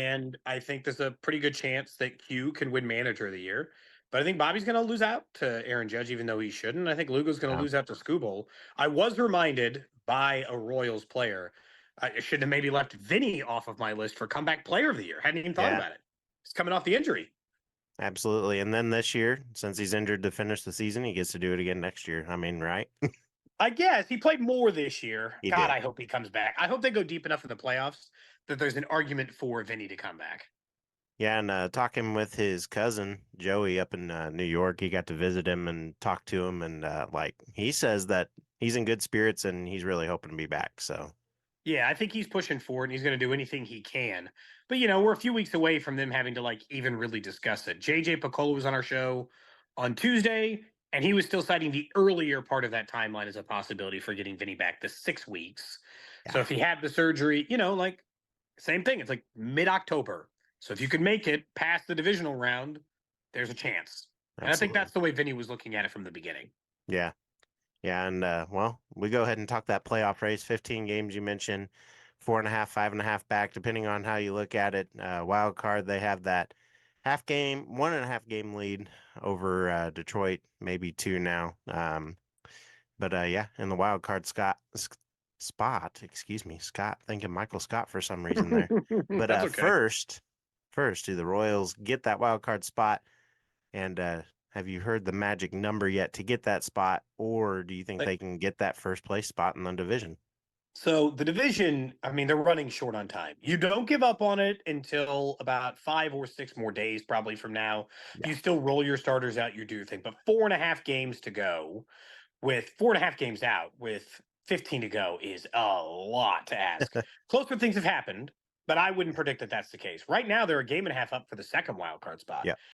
And I think there's a pretty good chance that Q can win Manager of the Year. But I think Bobby's going to lose out to Aaron Judge, even though he shouldn't. I think Lugo's going to Yeah. lose out to Scooble. I was reminded by a Royals player, I should have maybe left Vinny off of my list for Comeback Player of the Year. Hadn't even thought Yeah, about it. He's coming off the injury. absolutely. And then this year, since he's injured to finish the season, he gets to do it again next year. I mean, right? I guess he played more this year. He God, did. I hope he comes back. I hope they go deep enough in the playoffs that there's an argument for Vinny to come back. Yeah, and talking with his cousin Joey up in New York, he got to visit him and talk to him, and like he says that he's in good spirits and he's really hoping to be back. So Yeah, I think he's pushing for it and he's going to do anything he can. But, we're a few weeks away from them having to even really discuss it. JJ Picola was on our show on Tuesday, and he was still citing the earlier part of that timeline as a possibility for getting Vinny back, the 6 weeks. So yeah, if he had the surgery, same thing. It's like mid-October. So if you could make it past the divisional round, there's a chance. And I think absolutely. that's the way Vinny was looking at it from the beginning. Yeah, yeah, and well, we go ahead and talk that playoff race. 15 games you mentioned, 4.5, 5.5 back, depending on how you look at it. Wild card, they have that half game, 1.5 game lead over Detroit, maybe two now. But yeah, in the wild card spot, excuse me, Scott, thinking Michael Scott for some reason there. But That's okay. first, do the Royals get that wild card spot? And have you heard the magic number yet to get that spot, or do you think they can get that first place spot in the division? So the division, I mean, they're running short on time. You don't give up on it until about 5 or 6 more days, probably from now. Yeah. You still roll your starters out, you do your thing. But 4.5 games to go, with 4.5 games out, with 15 to go, is a lot to ask. Closer things have happened, but I wouldn't predict that that's the case. Right now, they're a game and a half up for the second wild card spot. Yeah.